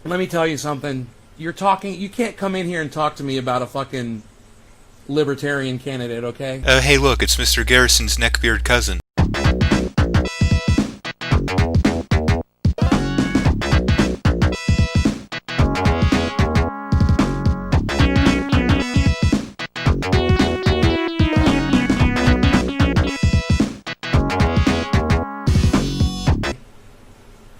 Let me tell you something. You can't come in here and talk to me about a fucking libertarian candidate, okay? Hey look, it's Mr. Garrison's neckbeard cousin.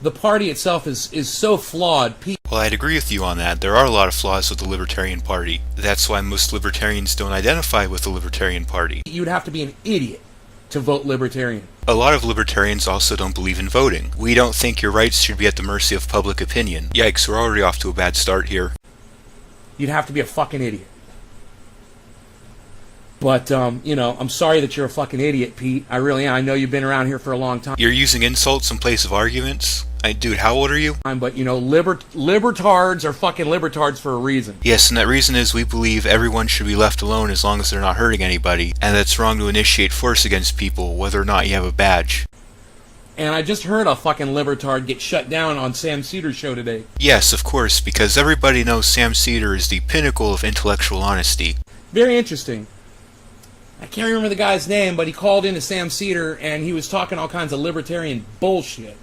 The party itself is so flawed. Well, I'd agree with you on that. There are a lot of flaws with the Libertarian Party. That's why most libertarians don't identify with the Libertarian Party. You'd have to be an idiot to vote libertarian. A lot of libertarians also don't believe in voting. We don't think your rights should be at the mercy of public opinion. Yikes, we're already off to a bad start here. You'd have to be a fucking idiot. But, I'm sorry that you're a fucking idiot, Pete. I really am. I know you've been around here for a long time. You're using insults in place of arguments? Dude, how old are you? But, libertards are fucking libertards for a reason. Yes, and that reason is we believe everyone should be left alone as long as they're not hurting anybody, and that it's wrong to initiate force against people, whether or not you have a badge. And I just heard a fucking libertard get shut down on Sam Cedar's show today. Yes, of course, because everybody knows Sam Cedar is the pinnacle of intellectual honesty. Very interesting. I can't remember the guy's name, but he called into Sam Cedar, and he was talking all kinds of libertarian bullshit.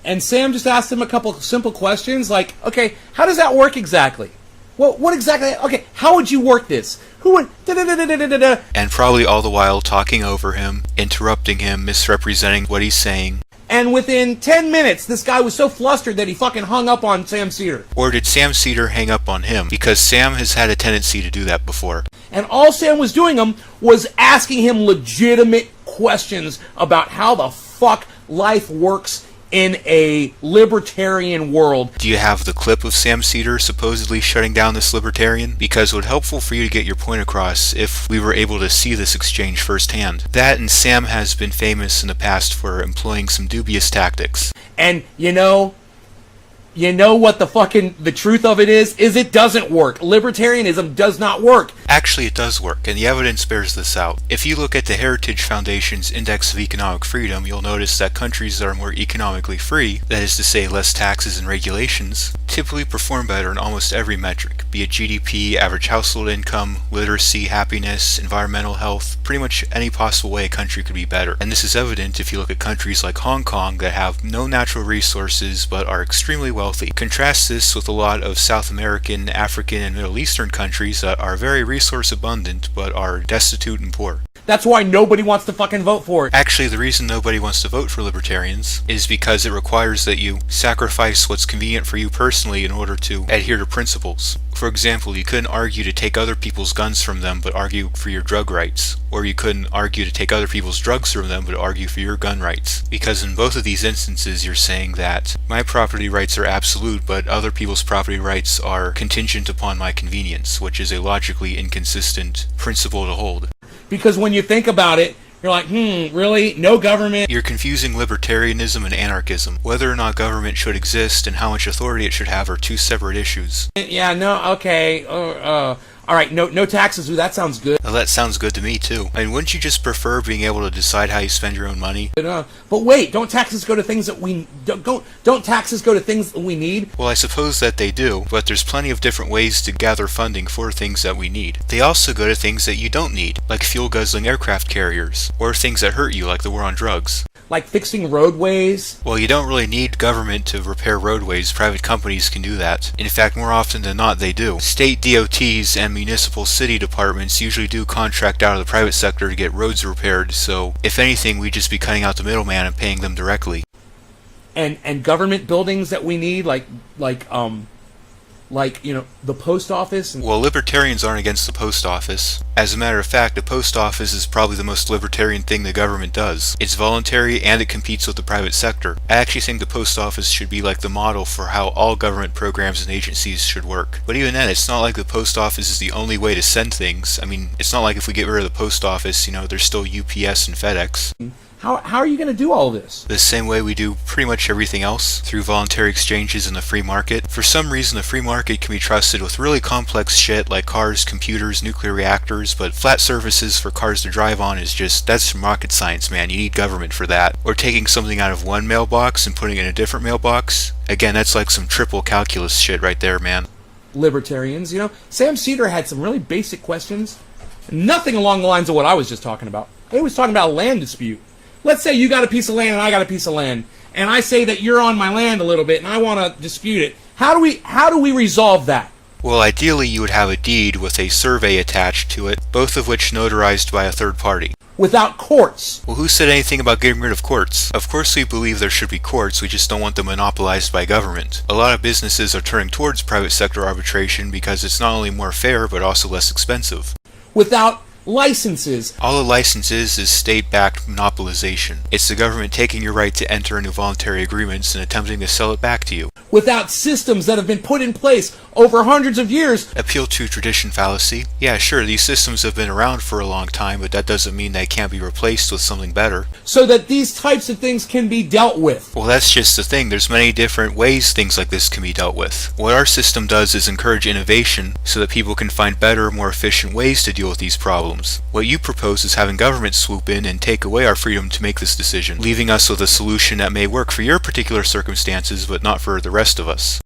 And Sam just asked him a couple simple questions, like, okay, how does that work exactly? Well, what exactly? Okay, how would you work this? Who would... da-da-da-da-da-da-da? And probably all the while talking over him, interrupting him, misrepresenting what he's saying. And within 10 minutes, this guy was so flustered that he fucking hung up on Sam Cedar. Or did Sam Cedar hang up on him? Because Sam has had a tendency to do that before. And all Sam was doing was asking him legitimate questions about how the fuck life works in a libertarian world. Do you have the clip of Sam Cedar supposedly shutting down this libertarian? Because it would be helpful for you to get your point across if we were able to see this exchange firsthand. That, and Sam has been famous in the past for employing some dubious tactics. And you know what the truth of it is it doesn't work. Libertarianism does not work. Actually, it does work, and the evidence bears this out. If you look at the Heritage Foundation's Index of Economic Freedom, you'll notice that countries that are more economically free, that is to say less taxes and regulations, typically perform better in almost every metric, be it GDP, average household income, literacy, happiness, environmental health, pretty much any possible way a country could be better. And this is evident if you look at countries like Hong Kong that have no natural resources but are extremely wealthy. Contrast this with a lot of South American, African, and Middle Eastern countries that are very resource abundant but are destitute and poor. That's why nobody wants to fucking vote for it. Actually, the reason nobody wants to vote for libertarians is because it requires that you sacrifice what's convenient for you personally in order to adhere to principles. For example, you couldn't argue to take other people's guns from them but argue for your drug rights. Or you couldn't argue to take other people's drugs from them but argue for your gun rights. Because in both of these instances you're saying that my property rights are absolute but other people's property rights are contingent upon my convenience, which is a logically inconsistent principle to hold. Because when you think about it, you're like, really? No government? You're confusing libertarianism and anarchism. Whether or not government should exist and how much authority it should have are two separate issues. Yeah, no, okay. Alright, no taxes. Ooh, that sounds good. Well, that sounds good to me, too. I mean, wouldn't you just prefer being able to decide how you spend your own money? But wait, don't taxes go to things that we... Don't taxes go to things that we need? Well, I suppose that they do, but there's plenty of different ways to gather funding for things that we need. They also go to things that you don't need, like fuel-guzzling aircraft carriers, or things that hurt you, like the war on drugs. Like fixing roadways? Well, you don't really need government to repair roadways. Private companies can do that. In fact, more often than not, they do. State DOTs and municipal city departments usually do contract out of the private sector to get roads repaired, so if anything, we'd just be cutting out the middleman and paying them directly. And government buildings that we need, like the post office? Well, libertarians aren't against the post office. As a matter of fact, the post office is probably the most libertarian thing the government does. It's voluntary and it competes with the private sector. I actually think the post office should be like the model for how all government programs and agencies should work. But even then, it's not like the post office is the only way to send things. I mean, it's not like if we get rid of the post office, there's still UPS and FedEx. How are you going to do all this? The same way we do pretty much everything else, through voluntary exchanges in the free market. For some reason, the free market can be trusted with really complex shit like cars, computers, nuclear reactors, but flat surfaces for cars to drive on is just, that's rocket science, man. You need government for that. Or taking something out of one mailbox and putting it in a different mailbox. Again, that's like some triple calculus shit right there, man. Libertarians, Sam Cedar had some really basic questions. Nothing along the lines of what I was just talking about. He was talking about a land dispute. Let's say you got a piece of land and I got a piece of land, and I say that you're on my land a little bit and I want to dispute it. How do we resolve that? Well, ideally you would have a deed with a survey attached to it, both of which notarized by a third party. Without courts. Well, who said anything about getting rid of courts? Of course we believe there should be courts, we just don't want them monopolized by government. A lot of businesses are turning towards private sector arbitration because it's not only more fair but also less expensive. Without licenses. All a license is state-backed monopolization. It's the government taking your right to enter into voluntary agreements and attempting to sell it back to you. Without systems that have been put in place over hundreds of years. Appeal to tradition fallacy. Yeah, sure, these systems have been around for a long time, but that doesn't mean they can't be replaced with something better. So that these types of things can be dealt with. Well, that's just the thing. There's many different ways things like this can be dealt with. What our system does is encourage innovation so that people can find better, more efficient ways to deal with these problems. What you propose is having government swoop in and take away our freedom to make this decision, leaving us with a solution that may work for your particular circumstances, but not for the rest of us.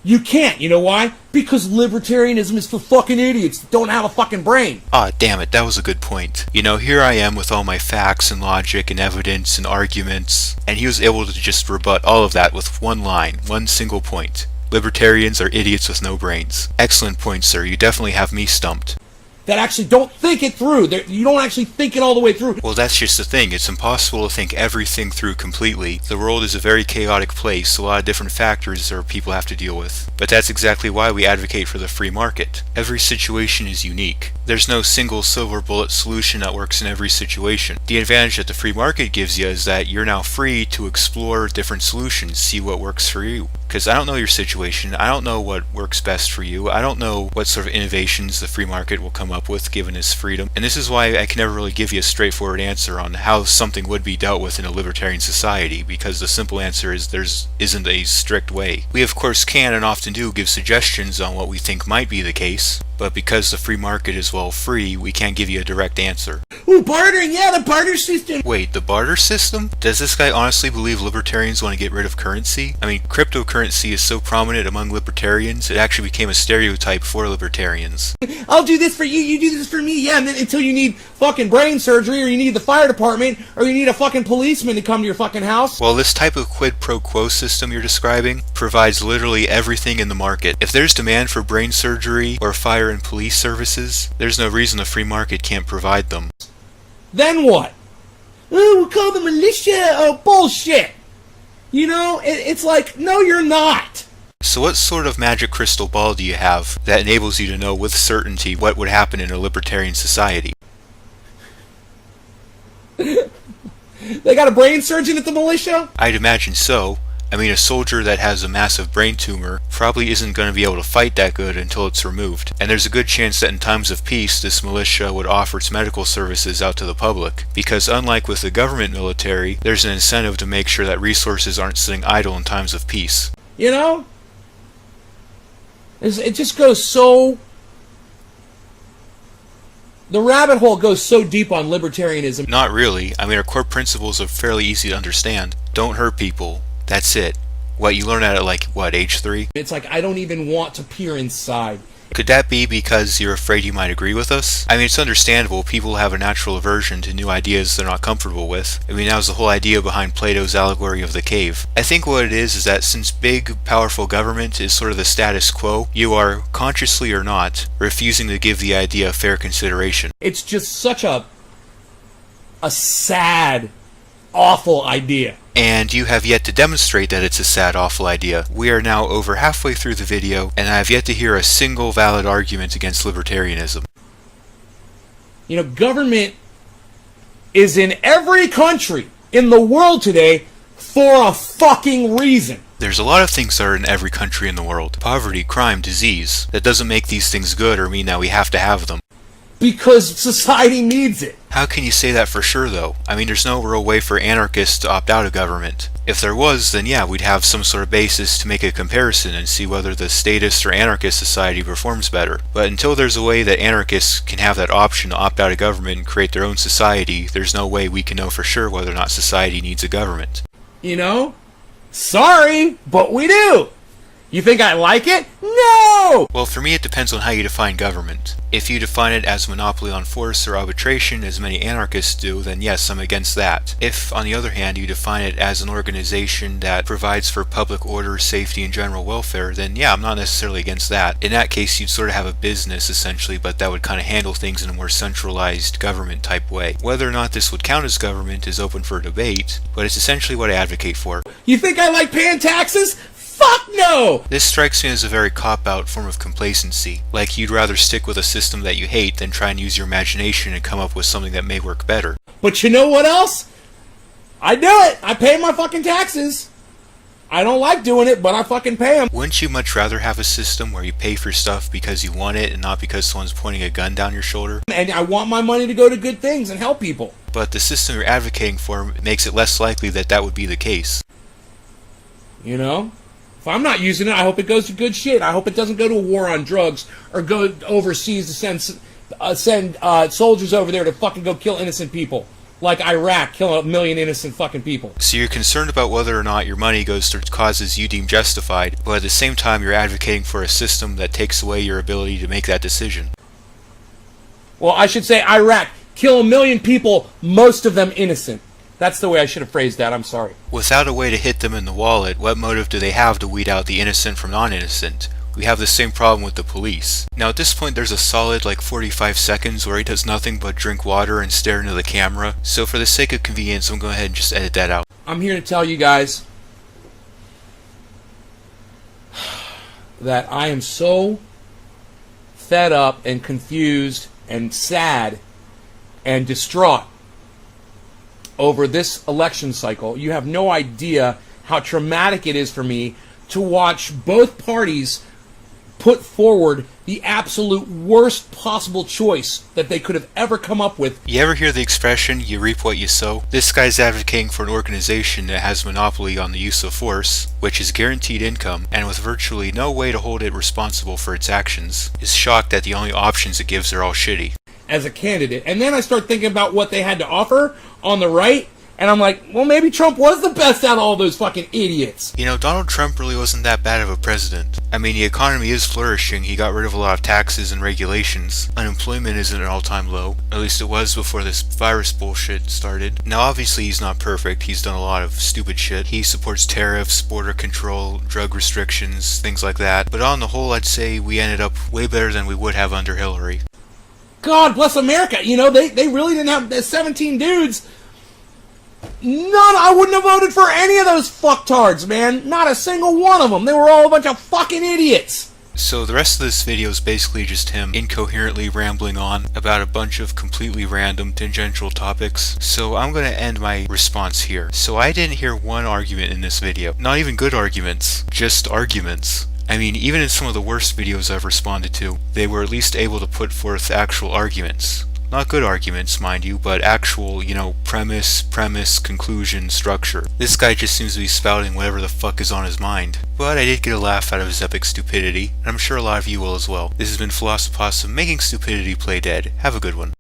You can't, you know why? Because libertarianism is for fucking idiots that don't have a fucking brain. Ah, damn it, that was a good point. Here I am with all my facts and logic and evidence and arguments, and he was able to just rebut all of that with one line, one single point. Libertarians are idiots with no brains. Excellent point, sir. You definitely have me stumped. That actually don't think it through. You don't actually think it all the way through. Well, that's just the thing. It's impossible to think everything through completely. The world is a very chaotic place, a lot of different factors that people have to deal with. But that's exactly why we advocate for the free market. Every situation is unique. There's no single silver bullet solution that works in every situation. The advantage that the free market gives you is that you're now free to explore different solutions, see what works for you. Because I don't know your situation, I don't know what works best for you, I don't know what sort of innovations the free market will come up with given its freedom, and this is why I can never really give you a straightforward answer on how something would be dealt with in a libertarian society, because the simple answer is there isn't a strict way. We of course can and often do give suggestions on what we think might be the case, but because the free market is free, we can't give you a direct answer. Ooh, bartering, yeah, the barter system! Wait, the barter system? Does this guy honestly believe libertarians want to get rid of currency? I mean, cryptocurrency is so prominent among libertarians, it actually became a stereotype for libertarians. I'll do this for you, you do this for me, yeah, and then until you need fucking brain surgery, or you need the fire department, or you need a fucking policeman to come to your fucking house. Well, this type of quid pro quo system you're describing provides literally everything in the market. If there's demand for brain surgery or fire and police services, there's no reason the free market can't provide them. Then what? Oh, we'll call the militia. Oh, bullshit. It's like, no, you're not. So what sort of magic crystal ball do you have that enables you to know with certainty what would happen in a libertarian society? They got a brain surgeon at the militia? I'd imagine so. I mean, a soldier that has a massive brain tumor probably isn't going to be able to fight that good until it's removed. And there's a good chance that in times of peace, this militia would offer its medical services out to the public. Because unlike with the government military, there's an incentive to make sure that resources aren't sitting idle in times of peace. It just goes so... The rabbit hole goes so deep on libertarianism. Not really. I mean, our core principles are fairly easy to understand. Don't hurt people. That's it. What, you learn at age 3? It's like, I don't even want to peer inside. Could that be because you're afraid you might agree with us? I mean, it's understandable. People have a natural aversion to new ideas they're not comfortable with. I mean, that was the whole idea behind Plato's allegory of the cave. I think what it is that since big, powerful government is sort of the status quo, you are, consciously or not, refusing to give the idea fair consideration. It's just such a sad, awful idea. And you have yet to demonstrate that it's a sad, awful idea. We are now over halfway through the video, and I have yet to hear a single valid argument against libertarianism. Government is in every country in the world today for a fucking reason. There's a lot of things that are in every country in the world. Poverty, crime, disease. That doesn't make these things good or mean that we have to have them. because society needs it. How can you say that for sure, though? I mean, there's no real way for anarchists to opt out of government. If there was, then yeah, we'd have some sort of basis to make a comparison and see whether the statist or anarchist society performs better. But until there's a way that anarchists can have that option to opt out of government and create their own society, there's no way we can know for sure whether or not society needs a government. You know? Sorry, but we do. You think I like it? No! Well, for me it depends on how you define government. If you define it as monopoly on force or arbitration, as many anarchists do, then yes, I'm against that. If, on the other hand, you define it as an organization that provides for public order, safety, and general welfare, then yeah, I'm not necessarily against that. In that case, you'd sort of have a business, essentially, but that would kind of handle things in a more centralized government-type way. Whether or not this would count as government is open for debate, but it's essentially what I advocate for. You think I like paying taxes? Fuck no! This strikes me as a very cop-out form of complacency. Like you'd rather stick with a system that you hate than try and use your imagination and come up with something that may work better. But you know what else? I do it! I pay my fucking taxes! I don't like doing it, but I fucking pay them. Wouldn't you much rather have a system where you pay for stuff because you want it and not because someone's pointing a gun down your shoulder? And I want my money to go to good things and help people. But the system you're advocating for makes it less likely that that would be the case. You know? If I'm not using it, I hope it goes to good shit. I hope it doesn't go to a war on drugs or go overseas to send soldiers over there to fucking go kill innocent people. Like Iraq, killing 1 million innocent fucking people. So you're concerned about whether or not your money goes to causes you deem justified, but at the same time you're advocating for a system that takes away your ability to make that decision. Well, I should say Iraq, kill 1 million people, most of them innocent. That's the way I should have phrased that, I'm sorry. Without a way to hit them in the wallet, what motive do they have to weed out the innocent from non-innocent? We have the same problem with the police. Now at this point there's a solid 45 seconds where he does nothing but drink water and stare into the camera, so for the sake of convenience I'm going to go ahead and just edit that out. I'm here to tell you guys that I am so fed up and confused and sad and distraught over this election cycle. You have no idea how traumatic it is for me to watch both parties put forward the absolute worst possible choice that they could have ever come up with. You ever hear the expression, you reap what you sow? This guy's advocating for an organization that has monopoly on the use of force, which is guaranteed income, and with virtually no way to hold it responsible for its actions, is shocked that the only options it gives are all shitty. As a candidate. And then I start thinking about what they had to offer on the right, and I'm like, well, maybe Trump was the best out of all those fucking idiots. You know, Donald Trump really wasn't that bad of a president. I mean, the economy is flourishing, he got rid of a lot of taxes and regulations. Unemployment is at an all-time low. At least it was before this virus bullshit started. Now obviously he's not perfect, he's done a lot of stupid shit. He supports tariffs, border control, drug restrictions, things like that. But on the whole, I'd say we ended up way better than we would have under Hillary. God bless America. You know, they really didn't have the 17 dudes. I wouldn't have voted for any of those fucktards, man. Not a single one of them. They were all a bunch of fucking idiots. So the rest of this video is basically just him incoherently rambling on about a bunch of completely random tangential topics. So I'm going to end my response here. So I didn't hear one argument in this video. Not even good arguments, just arguments. I mean, even in some of the worst videos I've responded to, they were at least able to put forth actual arguments. Not good arguments, mind you, but actual, premise, conclusion, structure. This guy just seems to be spouting whatever the fuck is on his mind. But I did get a laugh out of his epic stupidity, and I'm sure a lot of you will as well. This has been Philosophossum, making stupidity play dead. Have a good one.